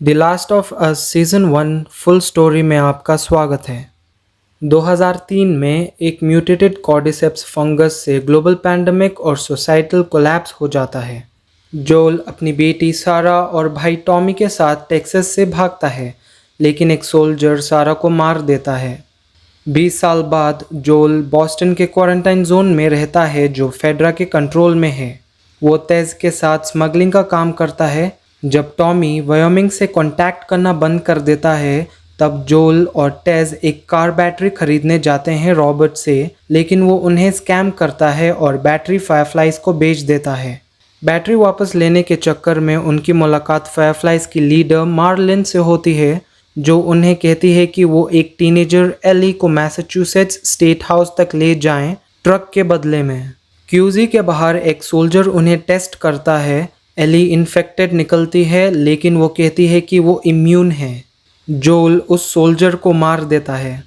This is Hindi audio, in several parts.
The last of us season 1 full story में आपका स्वागत है। 2003 में एक म्यूटेटेड कॉर्डिसेप्स फंगस से ग्लोबल पैंडमिक और सोसाइटल कोलैप्स हो जाता है। जोल अपनी बेटी सारा और भाई टॉमी के साथ टेक्सास से भागता है, लेकिन एक सोल्जर सारा को मार देता है। 20 साल बाद जोल बॉस्टन के क्वारंटाइन जोन में रहता है जो फेडरा के कंट्रोल में है। वो तेज के साथ स्मगलिंग का काम करता है। जब टॉमी वायोमिंग से कांटेक्ट करना बंद कर देता है, तब जोल और टेज एक कार बैटरी खरीदने जाते हैं रॉबर्ट से, लेकिन वो उन्हें स्कैम करता है और बैटरी फायरफ्लाइज को बेच देता है। बैटरी वापस लेने के चक्कर में उनकी मुलाकात फायरफ्लाइज की लीडर मार्लिन से होती है, जो उन्हें कहती है कि वो एक टीनेजर एली को मैसाचुसेट्स स्टेट हाउस तक ले जाएं ट्रक के बदले में। क्यूजी के बाहर एक सोल्जर उन्हें टेस्ट करता है। एली इन्फेक्टेड निकलती है, लेकिन वो कहती है कि वो इम्यून है। जोल उस सोल्जर को मार देता है।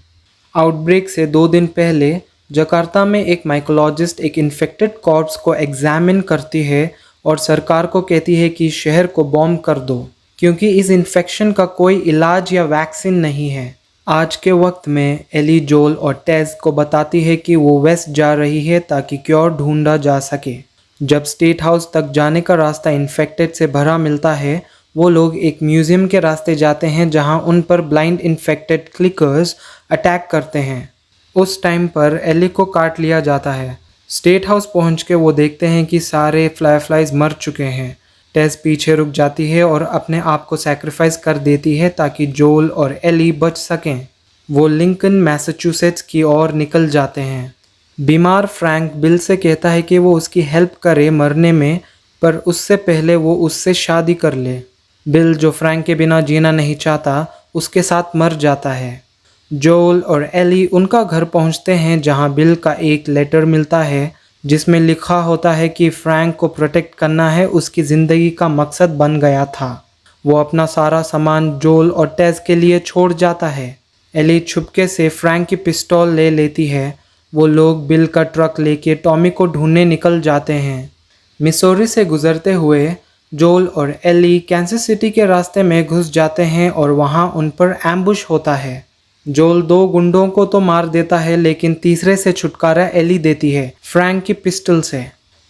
आउटब्रेक से 2 दिन पहले जकार्ता में एक माइकोलॉजिस्ट एक इन्फेक्टेड कॉर्प्स को एग्जामिन करती है और सरकार को कहती है कि शहर को बॉम्ब कर दो, क्योंकि इस इन्फेक्शन का कोई इलाज या वैक्सीन नहीं है। आज के वक्त में एली जोल और टेज को बताती है कि वो वेस्ट जा रही है ताकि क्योर ढूंढा जा सके। जब स्टेट हाउस तक जाने का रास्ता इन्फेक्टेड से भरा मिलता है, वो लोग एक म्यूजियम के रास्ते जाते हैं जहां उन पर ब्लाइंड इन्फेक्टेड क्लिकर्स अटैक करते हैं। उस टाइम पर एली को काट लिया जाता है। स्टेट हाउस पहुंच के वो देखते हैं कि सारे फ्लाईज मर चुके हैं। टेस पीछे रुक जाती है और अपने आप को सैक्रिफाइस कर देती है ताकि जोल और एली बच सकें। वो लिंकन मैसाचुसेट्स की ओर निकल जाते हैं। बीमार फ्रैंक बिल से कहता है कि वो उसकी हेल्प करे मरने में, पर उससे पहले वो उससे शादी कर ले। बिल, जो फ्रैंक के बिना जीना नहीं चाहता, उसके साथ मर जाता है। जोल और एली उनका घर पहुंचते हैं जहां बिल का एक लेटर मिलता है जिसमें लिखा होता है कि फ्रैंक को प्रोटेक्ट करना है उसकी ज़िंदगी का मकसद बन गया था। वो अपना सारा सामान जोल और टेज के लिए छोड़ जाता है। एली छुपके से फ्रैंक की पिस्तौल ले लेती है। वो लोग बिल का ट्रक लेके टॉमी को ढूंढने निकल जाते हैं। मिसौरी से गुजरते हुए जोल और एली कैंसस सिटी के रास्ते में घुस जाते हैं और वहां उन पर एम्बुश होता है। जोल 2 गुंडों को तो मार देता है, लेकिन तीसरे से छुटकारा एली देती है, फ्रैंक की पिस्टल से।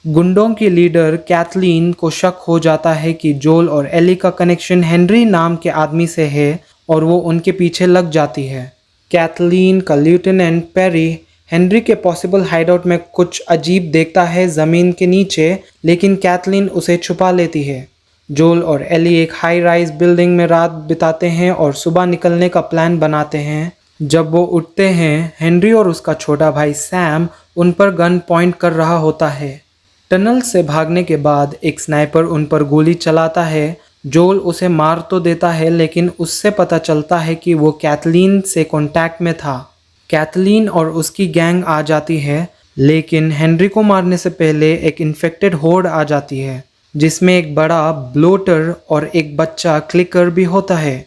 गुंडों की लीडर कैथलीन को शक हो जाता है कि जोल और एली का कनेक्शन हेनरी नाम के आदमी से है और वो उनके पीछे लग जाती है। कैथलीन का लेफ्टिनेंट पेरी हेनरी के पॉसिबल हाइडआउट में कुछ अजीब देखता है ज़मीन के नीचे, लेकिन कैथलीन उसे छुपा लेती है। जोल और एली एक हाई राइज बिल्डिंग में रात बिताते हैं और सुबह निकलने का प्लान बनाते हैं। जब वो उठते हैं, हेनरी और उसका छोटा भाई सैम उन पर गन पॉइंट कर रहा होता है। टनल से भागने के बाद एक स्नाइपर उन पर गोली चलाता है। जोल उसे मार तो देता है, लेकिन उससे पता चलता है कि वो कैथलीन से कांटेक्ट में था। कैथलीन और उसकी गैंग आ जाती है, लेकिन हेनरी को मारने से पहले एक इन्फेक्टेड होर्ड आ जाती है, जिसमें एक बड़ा ब्लोटर और एक बच्चा क्लिकर भी होता है,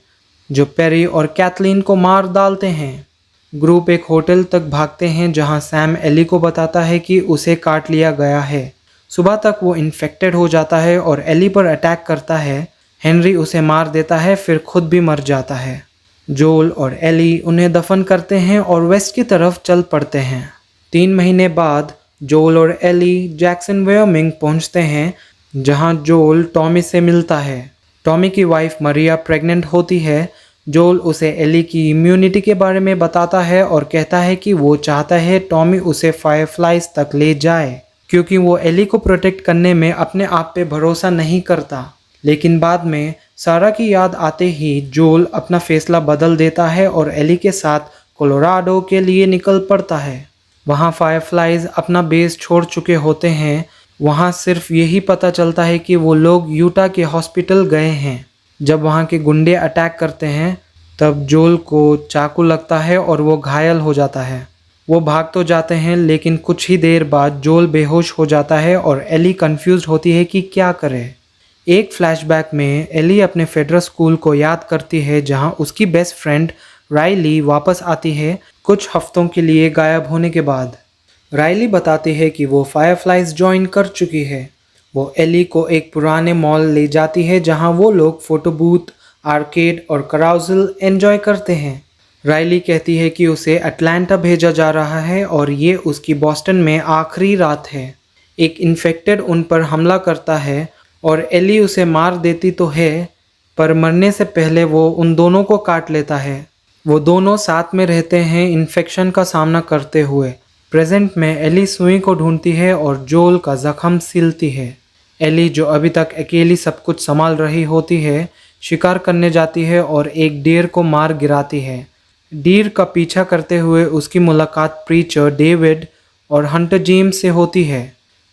जो पेरी और कैथलीन को मार डालते हैं। ग्रुप एक होटल तक भागते हैं जहां सैम एली को बताता है कि उसे काट लिया गया है। सुबह तक वो इन्फेक्टेड हो जाता है और एली पर अटैक करता है। हेनरी उसे मार देता है, फिर खुद भी मर जाता है। जोल और एली उन्हें दफन करते हैं और वेस्ट की तरफ चल पड़ते हैं। 3 महीने बाद जोल और एली जैक्सन वायोमिंग पहुंचते हैं, जहां जोल टॉमी से मिलता है। टॉमी की वाइफ मरिया प्रेग्नेंट होती है। जोल उसे एली की इम्यूनिटी के बारे में बताता है और कहता है कि वो चाहता है टॉमी उसे फायरफ्लाइज तक ले जाए, क्योंकि वो एली को प्रोटेक्ट करने में अपने आप पे भरोसा नहीं करता। लेकिन बाद में सारा की याद आते ही जोल अपना फैसला बदल देता है और एली के साथ कोलोराडो के लिए निकल पड़ता है। वहाँ फायरफ्लाइज अपना बेस छोड़ चुके होते हैं। वहाँ सिर्फ यही पता चलता है कि वो लोग यूटा के हॉस्पिटल गए हैं। जब वहाँ के गुंडे अटैक करते हैं, तब जोल को चाकू लगता है और वो घायल हो जाता है। वो भाग तो जाते हैं, लेकिन कुछ ही देर बाद जोल बेहोश हो जाता है और एली कंफ्यूज होती है कि क्या करे। एक फ्लैशबैक में एली अपने फेडरल स्कूल को याद करती है जहां उसकी बेस्ट फ्रेंड राइली वापस आती है कुछ हफ्तों के लिए गायब होने के बाद। राइली बताती है कि वो फायरफ्लाइज ज्वाइन कर चुकी है। वो एली को एक पुराने मॉल ले जाती है जहां वो लोग फ़ोटो बूथ, आर्केड और कराउजल एंजॉय करते हैं। राइली कहती है कि उसे अटलांटा भेजा जा रहा है और ये उसकी बॉस्टन में आखिरी रात है। एक इन्फेक्टेड उन पर हमला करता है और एली उसे मार देती तो है, पर मरने से पहले वो उन दोनों को काट लेता है। वो दोनों साथ में रहते हैं इन्फेक्शन का सामना करते हुए। प्रेजेंट में एली सुई को ढूंढती है और जोल का जख्म सिलती है। एली, जो अभी तक अकेली सब कुछ संभाल रही होती है, शिकार करने जाती है और एक डियर को मार गिराती है। डियर का पीछा करते हुए उसकी मुलाकात प्रीचर डेविड और हंटर जेम्स से होती है।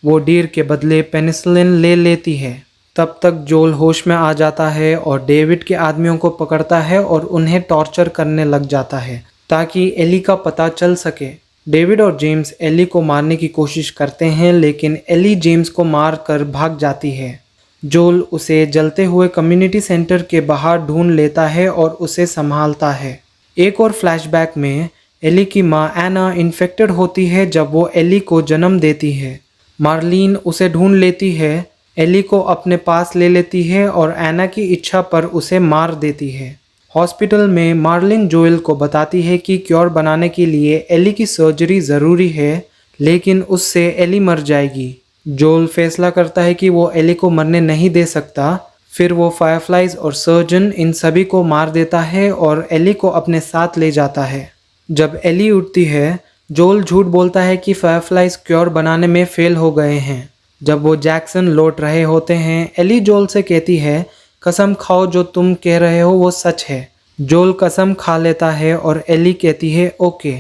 वो डियर के बदले पेनिसिलिन ले लेती है। तब तक जोल होश में आ जाता है और डेविड के आदमियों को पकड़ता है और उन्हें टॉर्चर करने लग जाता है ताकि एली का पता चल सके। डेविड और जेम्स एली को मारने की कोशिश करते हैं, लेकिन एली जेम्स को मार कर भाग जाती है। जोल उसे जलते हुए कम्युनिटी सेंटर के बाहर ढूंढ लेता है और उसे संभालता है। एक और फ्लैशबैक में एली की माँ एना इन्फेक्टेड होती है जब वो एली को जन्म देती है। मार्लिन उसे ढूंढ लेती है, एली को अपने पास ले लेती है और एना की इच्छा पर उसे मार देती है। हॉस्पिटल में मार्लिन जोएल को बताती है कि क्योर बनाने के लिए एली की सर्जरी ज़रूरी है, लेकिन उससे एली मर जाएगी। जोएल फैसला करता है कि वो एली को मरने नहीं दे सकता। फिर वो फायरफ्लाइज और सर्जन इन सभी को मार देता है और एली को अपने साथ ले जाता है। जब एली उठती है, जोएल झूठ बोलता है कि फायरफ्लाइज क्योर बनाने में फेल हो गए हैं। जब वो जैक्सन लौट रहे होते हैं, एली जोएल से कहती है, कसम खाओ जो तुम कह रहे हो वो सच है। जोएल कसम खा लेता है और एली कहती है ओके।